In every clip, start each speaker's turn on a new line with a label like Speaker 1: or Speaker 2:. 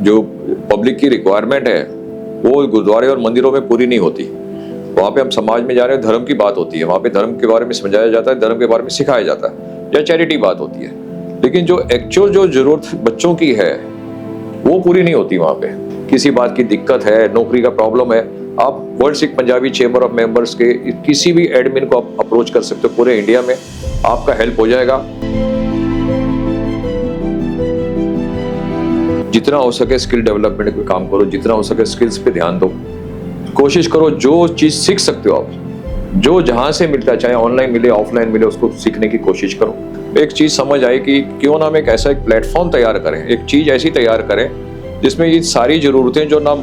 Speaker 1: जो पब्लिक की रिक्वायरमेंट है वो गुरुद्वारे और मंदिरों में पूरी नहीं होती। वहाँ पे हम समाज में जा रहे हैं, धर्म की बात होती है, वहाँ पे धर्म के बारे में समझाया जाता है, धर्म के बारे में सिखाया जाता है, या चैरिटी बात होती है। लेकिन जो एक्चुअल जो जरूरत बच्चों की है वो पूरी नहीं होती। वहाँ पे किसी बात की दिक्कत है, नौकरी का प्रॉब्लम है, आप world Sikh Punjabi chamber of members के किसी भी एडमिन को आप अप्रोच कर सकते हो, पूरे इंडिया में आपका हेल्प हो जाएगा। जितना हो सके स्किल डेवलपमेंट पे काम करो, जितना हो सके स्किल्स पे ध्यान दो, कोशिश करो जो चीज सीख सकते हो आप, जो जहां से मिलता है, चाहे ऑनलाइन मिले ऑफलाइन मिले, उसको सीखने की कोशिश करो। एक चीज समझ आए कि क्यों ना हम एक ऐसा एक प्लेटफॉर्म तैयार करें, एक चीज ऐसी तैयार करें जिसमें ये सारी जरूरतें जो ना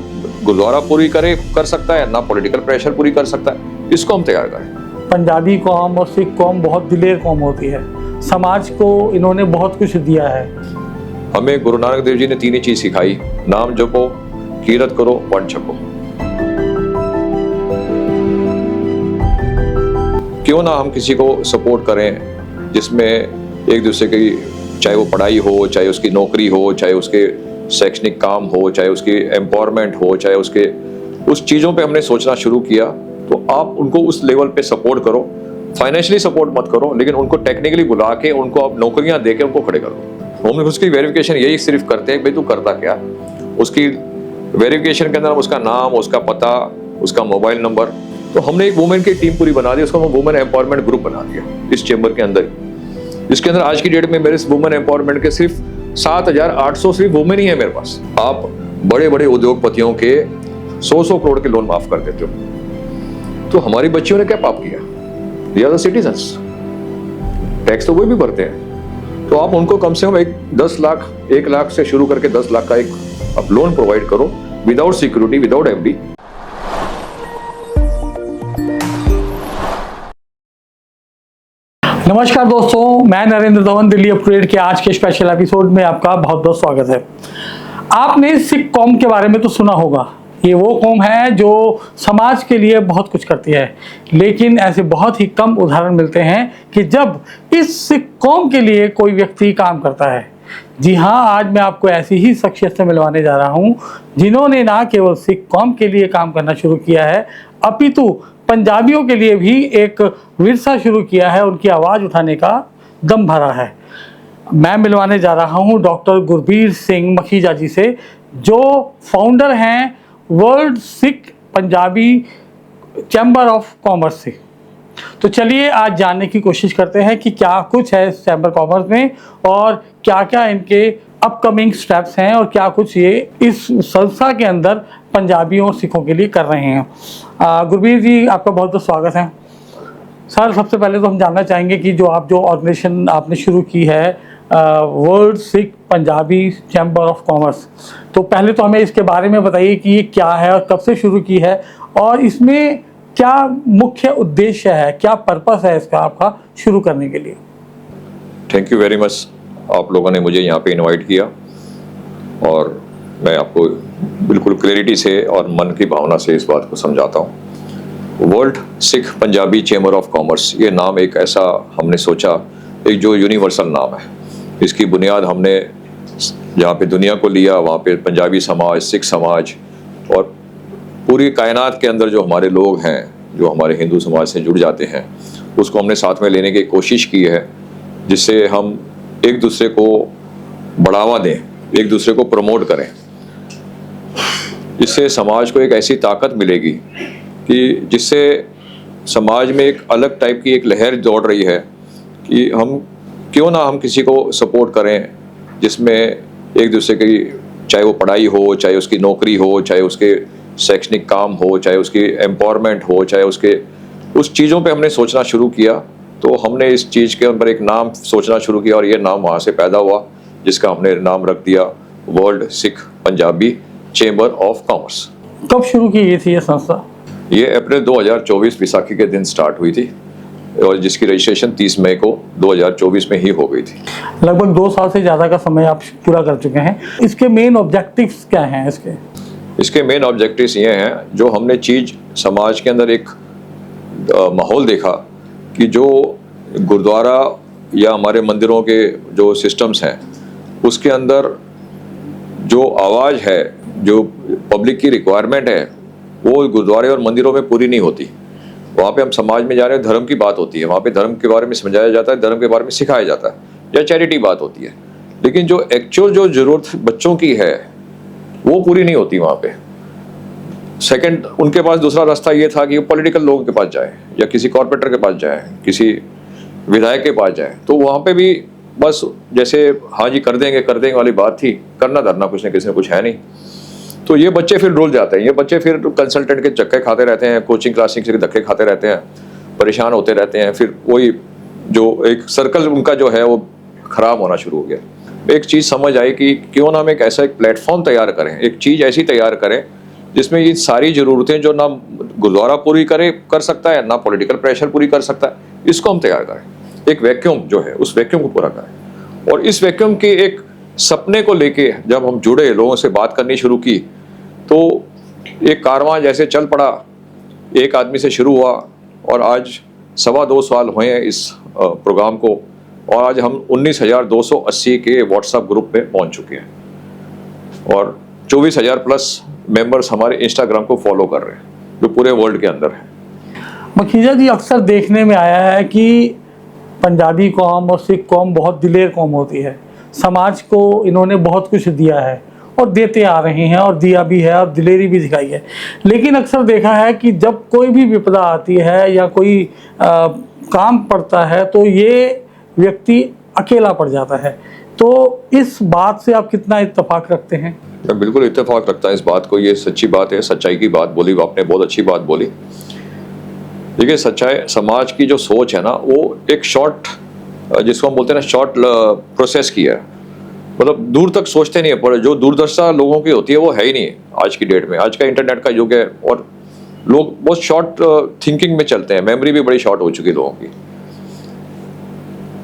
Speaker 1: गुरुद्वारा पूरी कर सकता है, ना पॉलिटिकल प्रेशर पूरी कर सकता है, इसको हम तैयार करें।
Speaker 2: पंजाबी कौम और सिख कौम बहुत दिलेर कौम होती है, समाज को इन्होंने बहुत कुछ दिया है।
Speaker 1: हमें गुरु नानक देव जी ने तीन ही चीज सिखाई, नाम जपो, कीरत करो, वंड छको। क्यों ना हम किसी को सपोर्ट करें जिसमें एक दूसरे की, चाहे वो पढ़ाई हो, चाहे उसकी नौकरी हो, चाहे उसके शैक्षणिक काम हो, चाहे उसकी एम्पावरमेंट हो, चाहे उसके उस चीज़ों पे हमने सोचना शुरू किया। तो आप उनको उस लेवल पे सपोर्ट करो, फाइनेंशियली सपोर्ट मत करो, लेकिन उनको टेक्निकली बुला के उनको आप नौकरियां दे के उनको खड़े करो। हम उसकी वेरिफिकेशन यही सिर्फ करते हैं, भाई तू करता क्या। उसकी वेरिफिकेशन के अंदर उसका नाम, उसका पता, उसका मोबाइल नंबर। तो हमने एक वुमेन की टीम पूरी बना दी, उसको हम वुमेन एम्पावरमेंट ग्रुप बना दिया इस चेंबर के अंदर। इसके अंदर आज की डेट में मेरे इस वुमेन एम्पावरमेंट के सिर्फ 7,800 सिर्फ वुमेन ही है मेरे पास। आप बड़े बड़े उद्योगपतियों के 100 करोड़ के लोन माफ कर देते हो। तो हमारी बच्चियों ने क्या पाप किया? They are the citizens, tax तो वही भी भरते हैं। तो आप उनको कम से कम 1 लाख से शुरू करके 10 लाख का एक आप लोन प्रोवाइड करो, विदाउट सिक्योरिटी, विदाउट एफडी।
Speaker 2: नमस्कार दोस्तों, मैं नरेंद्र धवन, दिल्ली अपटूडेट के आज के स्पेशल एपिसोड में आपका बहुत बहुत स्वागत है। आपने सिख कौम के बारे में तो सुना होगा। ये वो कौम है जो समाज के लिए बहुत कुछ करती है, लेकिन ऐसे बहुत ही कम उदाहरण मिलते हैं कि जब इस सिख कौम के लिए कोई व्यक्ति काम करता है। जी हाँ, आज मैं आपको ऐसी ही शख्सियत से मिलवाने जा रहा हूँ जिन्होंने ना केवल सिख कौम के लिए काम करना शुरू किया है, अपितु पंजाबियों के लिए भी एक विरसा शुरू किया है, उनकी आवाज़ उठाने का दम भरा है। मैं मिलवाने जा रहा हूं डॉक्टर गुरबीर सिंह मखीजा जी से, जो फाउंडर हैं world Sikh Punjabi chamber of commerce से। तो चलिए आज जानने की कोशिश करते हैं कि क्या कुछ है इस चैम्बर कॉमर्स में और क्या क्या इनके अपकमिंग स्टेप्स हैं और क्या कुछ ये इस संस्था के अंदर पंजाबियों और सिखों के लिए कर रहे हैं। गुरबीर जी, आपका बहुत बहुत स्वागत है। सर, सबसे पहले तो हम जानना चाहेंगे कि जो ऑर्गेनाइजेशन आपने शुरू की है world Sikh Punjabi chamber of commerce, तो पहले तो हमें इसके बारे में बताइए कि ये क्या है और कब से शुरू की है और इसमें क्या मुख्य उद्देश्य है, क्या पर्पस है इसका आपका शुरू करने के लिए।
Speaker 1: थैंक यू वेरी मच, आप लोगों ने मुझे यहाँ पे इनवाइट किया और मैं आपको बिल्कुल क्लैरिटी से और मन की भावना से इस बात को समझाता हूँ। World Sikh Punjabi chamber of commerce, ये नाम एक ऐसा हमने सोचा, एक जो यूनिवर्सल नाम है। इसकी बुनियाद हमने जहाँ पे दुनिया को लिया, वहाँ पे पंजाबी समाज, सिख समाज और पूरी कायनात के अंदर जो हमारे लोग हैं, जो हमारे हिंदू समाज से जुड़ जाते हैं, उसको हमने साथ में लेने की कोशिश की है, जिससे हम एक दूसरे को बढ़ावा दें, एक दूसरे को प्रमोट करें। इससे समाज को एक ऐसी ताकत मिलेगी कि जिससे समाज में एक अलग टाइप की एक लहर दौड़ रही है कि हम क्यों ना हम किसी को सपोर्ट करें जिसमें एक दूसरे की, चाहे वो पढ़ाई हो, चाहे उसकी नौकरी हो, चाहे उसके शैक्षणिक काम हो, चाहे उसकी एम्पावरमेंट हो, चाहे उसके उस चीज़ों पे हमने सोचना शुरू किया। तो हमने इस चीज़ के ऊपर एक नाम सोचना शुरू किया और ये नाम वहाँ से पैदा हुआ, जिसका हमने नाम रख दिया world Sikh Punjabi chamber of commerce.
Speaker 2: कब शुरू की गई थी ये संस्था?
Speaker 1: ये अप्रैल 2024 विसाखी के दिन स्टार्ट हुई थी और जिसकी रजिस्ट्रेशन 30 मई को 2024 में ही हो गई थी।
Speaker 2: लगभग 2 साल से ज़्यादा का समय आप पूरा कर चुके हैं। इसके मेन ऑब्जेक्टिव्स क्या हैं? इसके मेन ऑब्जेक्टिव्स ये हैं, जो हमने चीज़ समाज के अंदर एक माहौल देखा कि जो गुरुद्वारा या हमारे मंदिरों के जो सिस्टम्स हैं, उसके अंदर
Speaker 1: जो आवाज़ है, जो पब्लिक की रिक्वायरमेंट है, वो गुरुद्वारे और मंदिरों में पूरी नहीं होती। वहाँ पे हम समाज में जा रहे हैं, धर्म की बात होती है, वहाँ पे धर्म के बारे में समझाया जाता है, धर्म के बारे में सिखाया जाता है, या चैरिटी बात होती है। लेकिन जो एक्चुअल जो ज़रूरत बच्चों की है वो पूरी नहीं होती वहाँ पे। सेकंड, उनके पास दूसरा रास्ता ये था कि वो पॉलिटिकल लोगों के पास जाए, या किसी कॉर्पोरेटर के पास जाए, किसी विधायक के पास जाए। तो वहाँ पे भी बस जैसे हाँ जी कर देंगे वाली बात थी, करना धरना कुछ न किसी ने कुछ है नहीं। तो ये बच्चे फिर डुल जाते हैं, ये बच्चे फिर कंसल्टेंट के चक्के खाते रहते हैं, कोचिंग क्लासिंग से धक्के खाते रहते हैं, परेशान होते रहते हैं। फिर वही जो एक सर्कल उनका जो है वो खराब होना शुरू हो गया। एक चीज़ समझ आई कि क्यों ना हम एक ऐसा एक प्लेटफॉर्म तैयार करें, एक चीज़ ऐसी तैयार करें जिसमें ये सारी ज़रूरतें जो ना गुरुद्वारा पूरी कर सकता है, ना पॉलिटिकल प्रेशर पूरी कर सकता है, इसको हम तैयार करें। एक वैक्यूम जो है उस वैक्यूम को पूरा करें। और इस वैक्यूम के एक सपने को लेके जब हम जुड़े, लोगों से बात करनी शुरू की, तो एक कारवां जैसे चल पड़ा। एक आदमी से शुरू हुआ और आज 2.25 साल हुए हैं इस प्रोग्राम को, और आज हम 19,280 के व्हाट्सएप ग्रुप में पहुंच चुके हैं और 24,000 प्लस मेंबर्स हमारे इंस्टाग्राम को फॉलो कर रहे हैं, जो पूरे वर्ल्ड के अंदर है।
Speaker 2: मखीजा जी, अक्सर देखने में आया है कि पंजाबी कौम और सिख कौम बहुत दिलेर कौम होती है। समाज को इन्होंने बहुत कुछ दिया है और देते आ रहे हैं, और दिया भी है और दिलेरी भी दिखाई है। लेकिन अक्सर देखा है कि जब कोई भी विपदा आती है या कोई काम पड़ता है तो ये व्यक्ति अकेला पड़ जाता है। तो इस बात से आप कितना इत्तेफाक रखते हैं?
Speaker 1: मैं बिल्कुल इत्तेफाक रखता हूँ इस बात को, ये सच्ची बात है, सच्चाई की बात बोली आपने, बहुत अच्छी बात बोली। देखिए, सच्चाई समाज की जो सोच है ना, वो एक शॉर्ट, जिसको हम बोलते हैं ना, शॉर्ट प्रोसेस की है। मतलब दूर तक सोचते नहीं है, पर जो दूरदर्शिता लोगों की होती है वो है ही नहीं आज की डेट में। आज का इंटरनेट का युग है और लोग बहुत शॉर्ट थिंकिंग में चलते हैं, मेमोरी भी बड़ी शॉर्ट हो चुकी है लोगों की।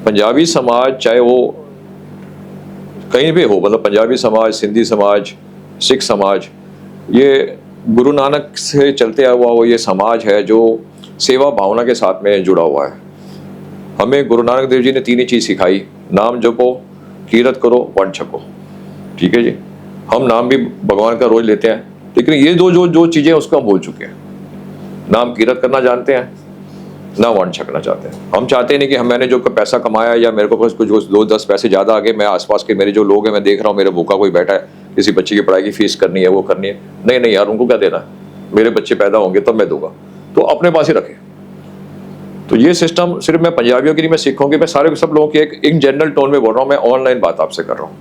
Speaker 1: पंजाबी समाज चाहे वो कहीं भी हो, मतलब पंजाबी समाज, सिंधी समाज, सिख समाज, ये गुरु नानक से चलते आया हुआ वो ये समाज है जो सेवा भावना के साथ में जुड़ा हुआ है। हमें गुरु नानक देव जी ने 3 ही चीज़ सिखाई: नाम जपो, कीरत करो, वंड छको। ठीक है जी, हम नाम भी भगवान का रोज लेते हैं, लेकिन ये जो चीज़ें उसको हम भूल चुके हैं। नाम कीरत करना जानते हैं, ना वंड छकना चाहते हैं। हम चाहते नहीं कि मैंने जो पैसा कमाया या मेरे को कुछ 2-10 पैसे ज़्यादा आ गए, मैं आसपास के मेरे जो लोग हैं, मैं देख रहा हूँ मेरे भूखा कोई बैठा है, किसी बच्चे की पढ़ाई की फीस करनी है, वो करनी है, नहीं यार, उनको क्या देना, मेरे बच्चे पैदा होंगे तब मैं दूंगा, तो अपने पास ही रखें। तो ये सिस्टम सिर्फ मैं पंजाबियों की नहीं, मैं सिखों की, मैं सारे सब लोगों की एक जनरल टोन में बोल रहा हूँ। मैं ऑनलाइन बात आपसे कर रहा हूँ।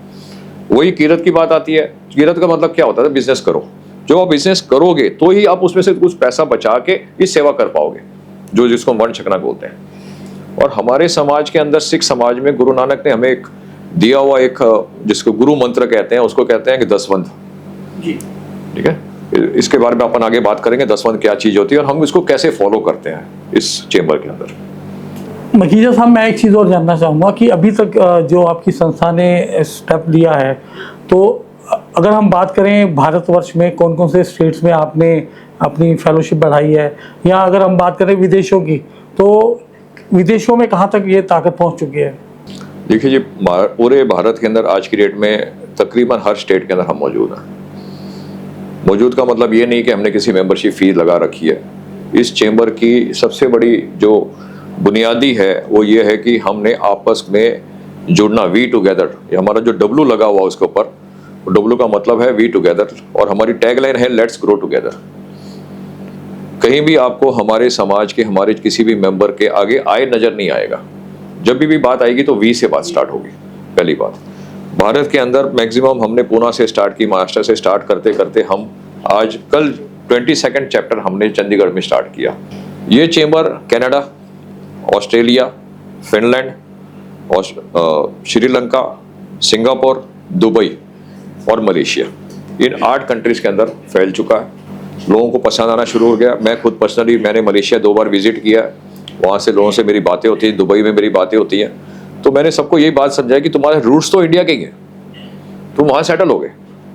Speaker 1: वही कीरत की बात आती है। कीरत का मतलब क्या होता है? बिजनेस करो। जो आप बिजनेस करोगे तो ही आप उसमें से कुछ पैसा बचा के इस सेवा कर पाओगे, जो जिसको वंड छकना बोलते हैं। और हमारे समाज के अंदर, सिख समाज में, गुरु नानक ने हमें एक दिया हुआ एक, जिसको गुरु मंत्र कहते हैं, उसको कहते हैं कि दसवंध। ठीक है, इसके बारे में अपन आगे बात करेंगे, दसवंध क्या चीज होती है और हम इसको कैसे फॉलो करते हैं इस चेंबर के अंदर।
Speaker 2: मखीजा साहब, मैं एक चीज़ और जानना चाहूँगा कि अभी तक जो आपकी संस्था ने स्टेप लिया है, तो अगर हम बात करें भारतवर्ष में कौन कौन से स्टेट्स में आपने अपनी फेलोशिप बढ़ाई है, या अगर हम बात करें विदेशों की, तो विदेशों में कहाँ तक ये ताकत पहुँच चुकी है?
Speaker 1: देखिए जी, पूरे भारत के अंदर आज की डेट में तकरीबन हर स्टेट के अंदर हम मौजूद हैं। मौजूद का मतलब ये नहीं कि हमने किसी मेंबरशिप फीस लगा रखी है। इस चेंबर की सबसे बड़ी जो बुनियादी है वो ये है कि हमने आपस में जुड़ना, वी टुगेदर। ये हमारा जो डब्लू लगा हुआ उसके ऊपर, डब्लू का मतलब है वी टुगेदर, और हमारी टैगलाइन है लेट्स ग्रो टुगेदर। कहीं भी आपको हमारे समाज के, हमारे किसी भी मेंबर के आगे आए नजर नहीं आएगा। जब भी बात आएगी तो वी से बात स्टार्ट होगी। पहली बात, भारत के अंदर मैक्सिमम हमने पूना से स्टार्ट की, महाराष्ट्र से स्टार्ट करते करते हम आज कल 22nd चैप्टर हमने चंडीगढ़ में स्टार्ट किया। ये chamber Canada, Australia, Finland, Sri Lanka, Singapore, Dubai और मलेशिया, इन 8 कंट्रीज के अंदर फैल चुका है। लोगों को पसंद आना शुरू हो गया। मैं खुद पर्सनली मैंने मलेशिया 2 बार विजिट किया है, वहाँ से लोगों से मेरी बातें होती हैं, दुबई में मेरी बातें होती हैं। तो मैंने सबको यही बात समझाई कि तुम्हारे रूट्स तो इंडिया के ही हैं, तुम वहाँ सेटल हो गए,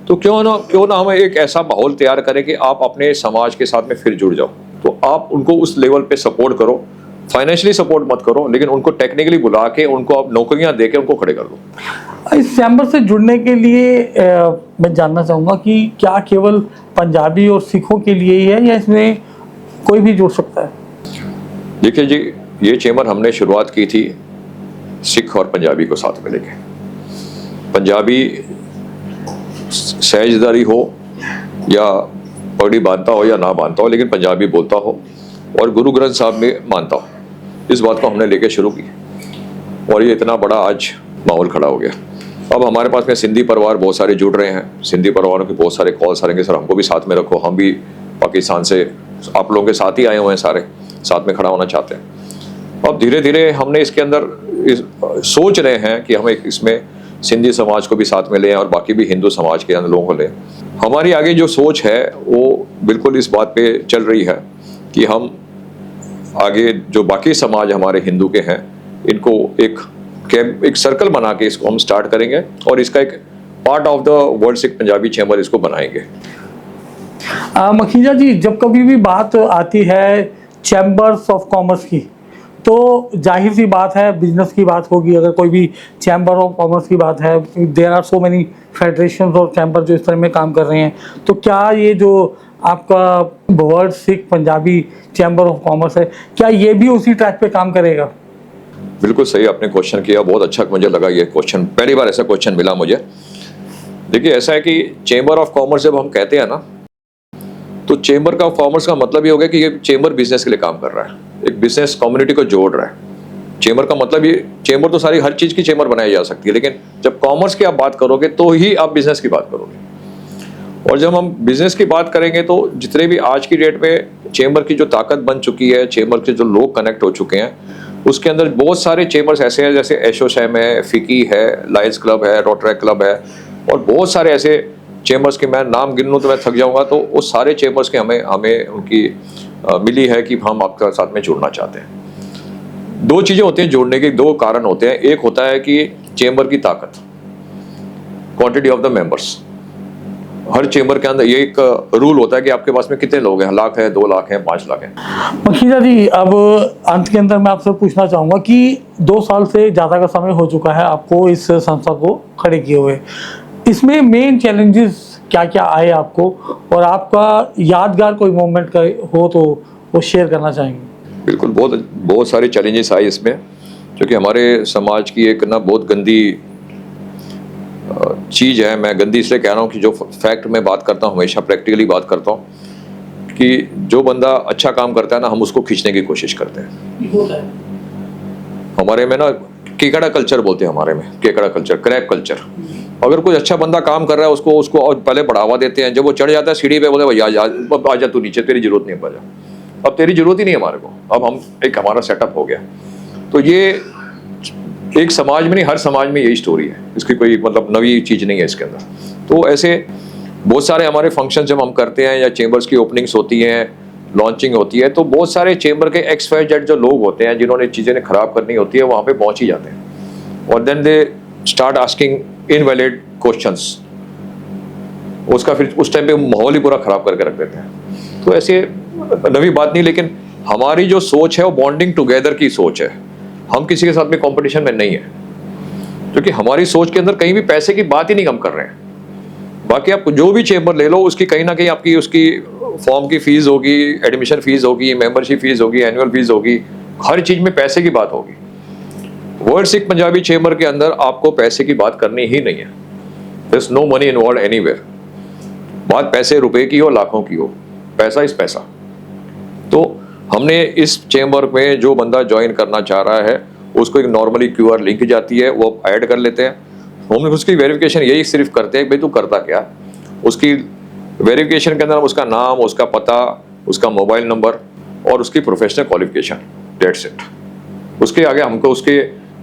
Speaker 1: तो क्यों ना हम एक ऐसा माहौल तैयार करें कि आप अपने समाज के साथ में फिर जुड़ जाओ। तो आप उनको उस लेवल पे सपोर्ट करो, फाइनेंशियली सपोर्ट मत करो, लेकिन उनको टेक्निकली बुला के उनको आप नौकरियां दे के उनको खड़े कर दो।
Speaker 2: इस चैम्बर से जुड़ने के लिए मैं जानना चाहूँगा कि क्या केवल पंजाबी और सिखों के लिए ही है या इसमें कोई भी जुड़ सकता है?
Speaker 1: देखिए जी, ये चैम्बर हमने शुरुआत की थी सिख और पंजाबी को साथ में लेके। पंजाबी सहजदारी हो या पगड़ी बांधता हो या ना बांधता हो, लेकिन पंजाबी बोलता हो और गुरु ग्रंथ साहब में मानता हो, इस बात को हमने लेके शुरू की और ये इतना बड़ा आज माहौल खड़ा हो गया। अब हमारे पास में सिंधी परिवार बहुत सारे जुड़ रहे हैं। सिंधी परिवारों के बहुत सारे कॉल्स आएंगे, सर हमको भी साथ में रखो, हम भी पाकिस्तान से आप लोगों के साथ ही आए हुए हैं, सारे साथ में खड़ा होना चाहते हैं। अब धीरे धीरे हमने इसके अंदर सोच रहे हैं कि हम एक इसमें सिंधी समाज को भी साथ में लें और बाकी भी हिंदू समाज के अंदर लोगों को लें। हमारी आगे जो सोच है वो बिल्कुल इस बात पे चल रही है कि हम आगे जो बाकी समाज हमारे हिंदू के हैं इनको एक सर्कल बना के इसको हम स्टार्ट करेंगे और इसका एक part of the world Sikh Punjabi chamber इसको बनाएंगे।
Speaker 2: मखीजा जी, जब कभी भी बात आती है चैम्बर्स ऑफ कॉमर्स की तो जाहिर सी बात है बिजनेस की बात होगी। अगर कोई भी चैम्बर ऑफ कॉमर्स की बात है, there are so many federation और चैम्बर जो इस तरह में काम कर रहे हैं, तो क्या ये जो आपका world Sikh Punjabi chamber of commerce है, क्या ये भी उसी ट्रैक पे काम करेगा?
Speaker 1: बिल्कुल सही आपने क्वेश्चन किया, बहुत अच्छा मुझे लगा ये क्वेश्चन, पहली बार ऐसा क्वेश्चन मिला मुझे। देखिए ऐसा है कि चैम्बर ऑफ कॉमर्स जब हम कहते हैं ना, तो चैम्बर का कॉमर्स का मतलब ये हो गया कि ये चैम्बर बिजनेस के लिए काम कर रहा है, एक बिजनेस कम्युनिटी को जोड़ रहा है। चैम्बर का मतलब ये, चैम्बर तो सारी हर चीज़ की चैम्बर बनाई जा सकती है, लेकिन जब कॉमर्स की आप बात करोगे तो ही आप बिजनेस की बात करोगे। और जब हम बिजनेस की बात करेंगे तो जितने भी आज की डेट में चैम्बर की जो ताकत बन चुकी है, चैम्बर के जो लोग कनेक्ट हो चुके हैं, उसके अंदर बहुत सारे चैम्बर्स ऐसे हैं जैसे एसोसैम है, फिकी है, लायंस क्लब है, रोटरी क्लब है और बहुत सारे ऐसे चैम्बर्स के मैं नाम गिन लूँ तो मैं थक जाऊंगा। तो वो सारे चैम्बर्स के हमें उनकी मिली है कि हम आपके साथ में जुड़ना चाहते हैं। दो चीज़ें होती हैं जोड़ने के, दो कारण होते हैं। एक होता है कि चैम्बर की ताकत, quantity of the members. Her chamber के अंदर ये एक रूल होता है कि आपके पास में कितने लोग हैं, लाख है, 2 लाख हैं, 5 लाख हैं।
Speaker 2: मखीजा जी, अब अंत के अंदर मैं आपसे पूछना चाहूँगा कि 2 साल से ज़्यादा का समय हो चुका है आपको इस संस्था को खड़े किए हुए, इसमें मेन चैलेंजेस क्या क्या आए आपको, और आपका यादगार कोई मोमेंट हो तो वो शेयर करना चाहेंगे?
Speaker 1: बिल्कुल, बहुत सारे चैलेंजेस आए इसमें, क्योंकि हमारे समाज की एक ना बहुत गंदी चीज़ है। मैं गंदी इसलिए कह रहा हूँ कि जो फैक्ट मैं बात करता हूँ, हमेशा प्रैक्टिकली बात करता हूँ कि जो बंदा अच्छा काम करता है ना, हम उसको खींचने की कोशिश करते हैं। हमारे में ना केकड़ा कल्चर बोलते हैं, हमारे में केकड़ा कल्चर, क्रैप कल्चर। अगर कोई अच्छा बंदा काम कर रहा है उसको और पहले बढ़ावा देते हैं। जब वो चढ़ जाता है सीढ़ी पे, बोले भैया आजा तू नीचे, तेरी जरूरत नहीं है, अब तेरी जरूरत ही नहीं है हमारे को, अब हम एक हमारा सेटअप हो गया। तो ये एक समाज में नहीं, हर समाज में यही स्टोरी है, इसकी कोई मतलब नवी चीज़ नहीं है इसके अंदर। तो ऐसे बहुत सारे हमारे फंक्शन जब हम करते हैं या चैम्बर्स की ओपनिंग्स होती हैं, लॉन्चिंग होती है, तो बहुत सारे चैम्बर के XYZ जो लोग होते हैं जिन्होंने चीज़ें खराब करनी होती है, वहाँ पे पहुँच ही जाते हैं और then they start asking invalid questions. उसका फिर उस टाइम पे माहौल ही पूरा ख़राब करके रख देते हैं। तो ऐसे नवी बात नहीं, लेकिन हमारी जो सोच है वो बॉन्डिंग टुगेदर की सोच है। हम किसी के साथ में कंपटीशन में नहीं है, क्योंकि हमारी सोच के अंदर कहीं भी पैसे की बात ही नहीं हम कर रहे हैं। बाकी आप जो भी चैम्बर ले लो, उसकी कहीं ना कहीं आपकी उसकी फॉर्म की फीस होगी, एडमिशन फीस होगी, मेंबरशिप फीस होगी, एनुअल फीस होगी, हर चीज़ में पैसे की बात होगी। वर्ल्ड सिख पंजाबी चैम्बर के अंदर आपको पैसे की बात करनी ही नहीं है। There is no money involve anywhere. बात पैसे रुपए की हो, लाखों की हो, पैसा इज पैसा। तो हमने इस चैम्बर में जो बंदा ज्वाइन करना चाह रहा है उसको एक नॉर्मली QR लिंक जाती है, वो ऐड कर लेते हैं। हम उसकी वेरिफिकेशन यही सिर्फ करते हैं भाई तू करता क्या। उसकी वेरिफिकेशन के अंदर हम उसका नाम, उसका पता, उसका मोबाइल नंबर और उसकी प्रोफेशनल क्वालिफिकेशन, दैट्स इट। उसके आगे हमको उसके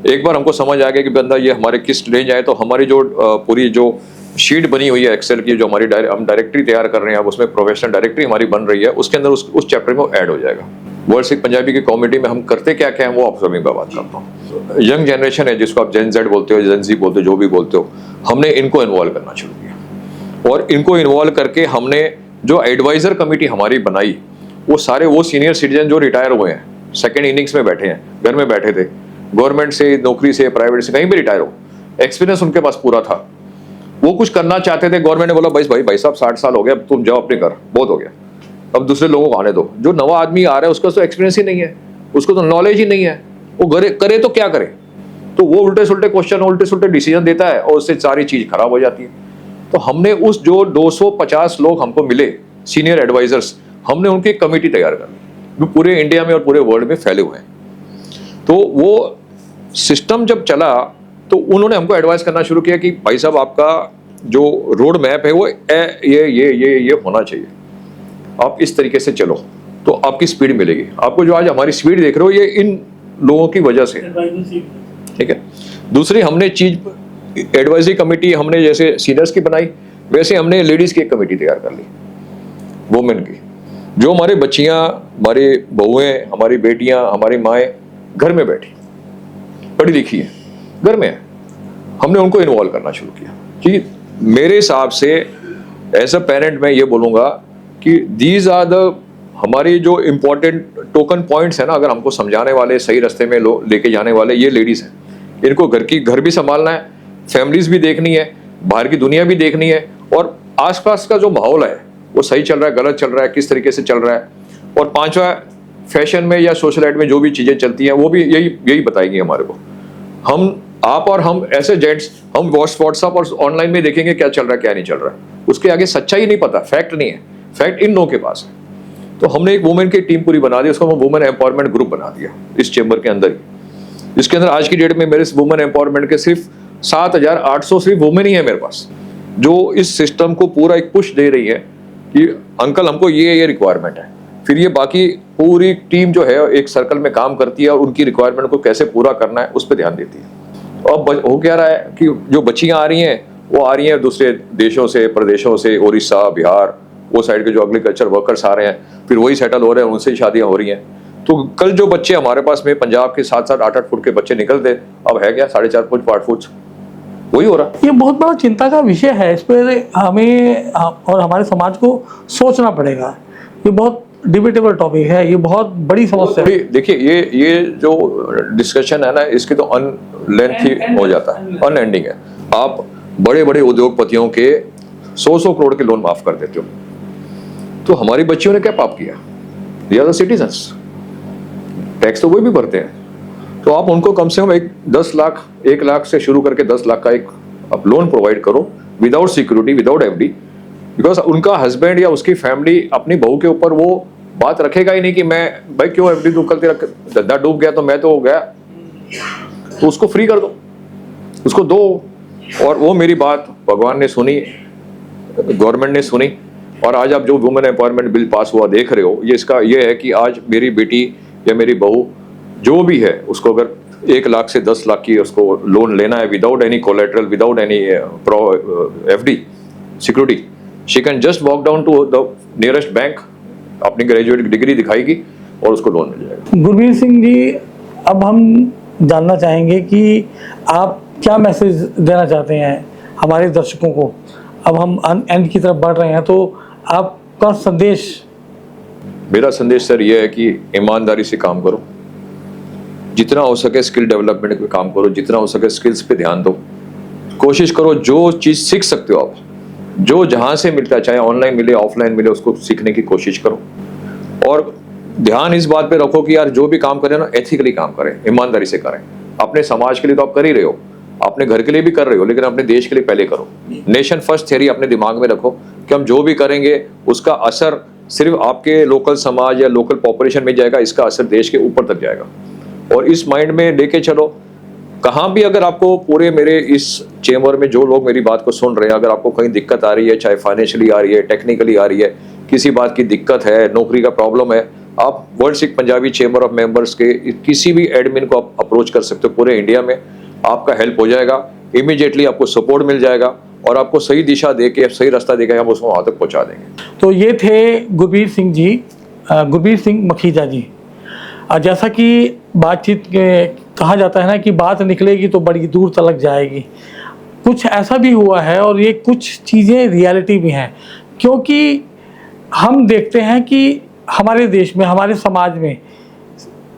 Speaker 1: एक बार हमको समझ आ गया कि बंदा ये हमारे किस रेंज आए, तो हमारी जो पूरी जो शीट बनी हुई है एक्सेल की, जो हमारी हम डायरेक्टरी तैयार कर रहे हैं, अब उसमें प्रोफेशनल डायरेक्टरी हमारी बन रही है, उसके अंदर उस चैप्टर में ऐड हो जाएगा। वर्ल्ड सिख पंजाबी की कम्युनिटी में हम करते क्या क्या है वो आप सभी में बात करता हूँ। यंग जनरेशन है जिसको आप जेन जेड बोलते हो, जेन जी बोलते हो, जो भी बोलते हो, हमने इनको इन्वॉल्व करना शुरू किया और इनको इन्वॉल्व करके हमने जो एडवाइजर कमेटी हमारी बनाई, वो सारे वो सीनियर सिटीजन जो रिटायर हुए हैं, सेकेंड इनिंग्स में बैठे हैं, घर में बैठे थे, गवर्नमेंट से, नौकरी से, प्राइवेट से, कहीं भी रिटायर हो, एक्सपीरियंस उनके पास पूरा था, वो कुछ करना चाहते थे। गवर्नमेंट ने बोला भाई साहब 60 साल हो गया, अब तुम जाओ अपने घर, बहुत हो गया, अब दूसरे लोगों को आने दो। जो नवा आदमी आ रहा है उसका तो एक्सपीरियंस ही नहीं है, उसको तो नॉलेज ही नहीं है, वो करे तो क्या करे, तो वो उल्टे सुल्टे क्वेश्चन, उल्टे सुल्टे डिसीजन देता है और उससे सारी चीज खराब हो जाती है। तो हमने उस जो 250 लोग हमको मिले सीनियर एडवाइजर्स, हमने उनकी एक कमेटी तैयार कर ली जो पूरे इंडिया में और पूरे वर्ल्ड में फैले हुए हैं। तो वो सिस्टम जब चला तो उन्होंने हमको एडवाइस करना शुरू किया कि भाई साहब आपका जो रोड मैप है वो ये होना चाहिए, आप इस तरीके से चलो तो आपकी स्पीड मिलेगी। आपको जो आज हमारी स्पीड देख रहे हो ये इन लोगों की वजह से, ठीक है। दूसरी हमने चीज एडवाइजरी कमेटी हमने जैसे सीनियर्स की बनाई, वैसे हमने लेडीज की एक कमेटी तैयार कर ली, वुमेन की। जो हमारे बच्चियां, हमारी बहुएं, हमारी बेटियां, हमारी माएँ घर में बैठी पढ़ी लिखी है, घर में है, हमने उनको इन्वॉल्व करना शुरू किया। कि मेरे हिसाब से एज अ पेरेंट मैं ये बोलूँगा कि दीज आर द हमारी जो इम्पोर्टेंट टोकन पॉइंट्स है ना, अगर हमको समझाने वाले, सही रास्ते में लेके जाने वाले ये लेडीज़ हैं। इनको घर भी संभालना है, फैमिलीज भी देखनी है, बाहर की दुनिया भी देखनी है, और आसपास का जो माहौल है वो सही चल रहा है, गलत चल रहा है, किस तरीके से चल रहा है। और पांचवा, फैशन में या सोशलाइट में जो भी चीज़ें चलती हैं वो भी यही बताएंगी हमारे को। आप और हम ऐसे जेंट्स, हम व्हाट्सएप और ऑनलाइन में देखेंगे क्या चल रहा है क्या नहीं चल रहा है, उसके आगे सच्चाई नहीं पता, फैक्ट नहीं है, फैक्ट इन लोगों के पास है। तो हमने एक वुमेन की टीम पूरी बना दी, उसको हम वुमेन एम्पावरमेंट ग्रुप बना दिया इस चेंबर के अंदर ही। इसके अंदर आज की डेट में मेरे वुमेन एम्पावरमेंट के सिर्फ 7,800 सिर्फ वुमेन ही है मेरे पास, जो इस सिस्टम को पूरा एक पुश दे रही है कि अंकल हमको ये रिक्वायरमेंट है। फिर ये बाकी पूरी टीम जो है एक सर्कल में काम करती है और उनकी रिक्वायरमेंट को कैसे पूरा करना है उस पर ध्यान देती है। अब हो क्या रहा है कि जो बच्चियां आ रही हैं वो आ रही हैं दूसरे देशों से, प्रदेशों से, उड़ीसा, बिहार, वो साइड के जो एग्रीकल्चर वर्कर्स आ रहे हैं, फिर वही सेटल हो रहे हैं, उनसे शादियां हो रही हैं। तो कल जो बच्चे हमारे पास में पंजाब के 7-7, 8-8 फुट के बच्चे निकलते, अब है क्या 4.5 फुट, 8 फुट, वही हो रहा।
Speaker 2: ये बहुत बड़ा चिंता का विषय है, इस पर हमें और हमारे समाज को सोचना पड़ेगा। ये बहुत डिबेटेबल टॉपिक है, ये बहुत बड़ी समस्या है।
Speaker 1: देखिए ये जो डिस्कशन है ना, इसकी तो अनलेंथी हो जाता है, अनएंडिंग है। आप बड़े बड़े उद्योगपतियों के 100 करोड़ के लोन माफ कर देते हो, तो हमारी बच्चियों ने क्या पाप किया? They are the citizens, tax तो वही भी भरते हैं। तो आप उनको कम से कम 1 लाख से शुरू करके 10 लाख का एक आप लोन प्रोवाइड करो, without security, without FD. Because उनका हस्बैंड या उसकी फैमिली अपनी बहू के ऊपर वो बात रखेगा ही नहीं कि मैं भाई क्यों एफडी दूं, कल तेरा धंधा डूब गया तो मैं तो हो गया, तो उसको फ्री कर दो, उसको दो। और वो मेरी बात भगवान ने सुनी, गवर्नमेंट ने सुनी, और आज आप जो वुमेन एम्पावरमेंट बिल पास हुआ देख रहे हो, ये है कि आज मेरी बेटी या मेरी बहू जो भी है उसको अगर 1 लाख से 10 लाख की उसको लोन लेना है without any collateral, without any FD security, she can just walk down to the nearest bank, अपनी ग्रेजुएट डिग्री दिखाएगी और उसको लोन मिल जाएगा।
Speaker 2: गुरबीर सिंह जी, अब हम जानना चाहेंगे कि आप क्या मैसेज देना चाहते हैं हमारे दर्शकों को। अब हम एंड की तरफ बढ़ रहे हैं, तो आपका संदेश?
Speaker 1: मेरा संदेश सर ये है कि ईमानदारी से काम करो, जितना हो सके स्किल डेवलपमेंट पे काम करो, जितना हो सके स्किल्स पे ध्यान दो, कोशिश करो जो चीज़ सीख सकते हो आप, जो जहाँ से मिलता है, चाहे ऑनलाइन मिले ऑफलाइन मिले, उसको सीखने की कोशिश करो। और ध्यान इस बात पे रखो कि यार जो भी काम करें ना, एथिकली काम करें, ईमानदारी से करें। अपने समाज के लिए तो आप कर ही रहे हो, अपने घर के लिए भी कर रहे हो, लेकिन अपने देश के लिए पहले करो। नेशन फर्स्ट थ्योरी अपने दिमाग में रखो कि हम जो भी करेंगे उसका असर सिर्फ आपके लोकल समाज या लोकल पॉपुलेशन में जाएगा, इसका असर देश के ऊपर तक जाएगा। और इस माइंड में लेके चलो, कहाँ भी अगर आपको पूरे मेरे इस चेंबर में जो लोग मेरी बात को सुन रहे हैं, अगर आपको कहीं दिक्कत आ रही है, चाहे फाइनेंशियली आ रही है, टेक्निकली आ रही है, किसी बात की दिक्कत है, नौकरी का प्रॉब्लम है, आप world Sikh Punjabi chamber of members के किसी भी एडमिन को आप अप्रोच कर सकते हो। पूरे इंडिया में आपका हेल्प हो जाएगा, इमीडिएटली आपको सपोर्ट मिल जाएगा और आपको सही दिशा दे के, सही रास्ता दे के हम उसको वहाँ तक पहुँचा देंगे।
Speaker 2: तो ये थे गुरबीर सिंह जी, गुरबीर सिंह मखीजा जी। जैसा कि बातचीत कहा जाता है ना कि बात निकलेगी तो बड़ी दूर तलक जाएगी, कुछ ऐसा भी हुआ है और ये कुछ चीज़ें रियलिटी भी हैं। क्योंकि हम देखते हैं कि हमारे देश में, हमारे समाज में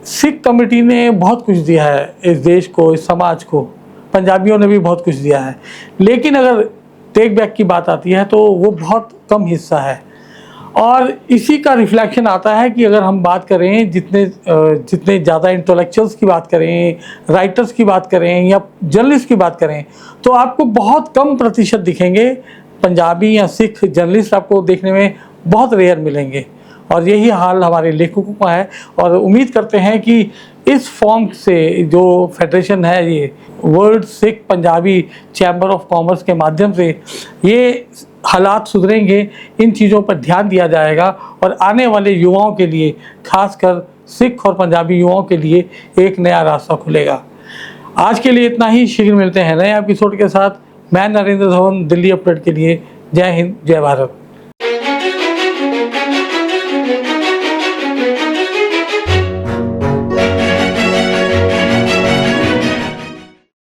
Speaker 2: सिख कमेटी ने बहुत कुछ दिया है इस देश को, इस समाज को, पंजाबियों ने भी बहुत कुछ दिया है, लेकिन अगर टेक बैक की बात आती है तो वो बहुत कम हिस्सा है। और इसी का रिफ्लेक्शन आता है कि अगर हम बात करें जितने ज़्यादा इंटेलेक्चुअल्स की बात करें, राइटर्स की बात करें या जर्नलिस्ट की बात करें, तो आपको बहुत कम प्रतिशत दिखेंगे पंजाबी या सिख जर्नलिस्ट, आपको देखने में बहुत रेयर मिलेंगे। और यही हाल हमारे लेखकों का है। और उम्मीद करते हैं कि इस फॉर्म से जो फेडरेशन है, ये world Sikh Punjabi chamber of commerce के माध्यम से ये हालात सुधरेंगे, इन चीज़ों पर ध्यान दिया जाएगा और आने वाले युवाओं के लिए, खासकर सिख और पंजाबी युवाओं के लिए एक नया रास्ता खुलेगा। आज के लिए इतना ही। शीघ्र मिलते हैं नए एपिसोड के साथ। मैं नरेंद्र धवन, दिल्ली अपडेट के लिए। जय हिंद, जय भारत।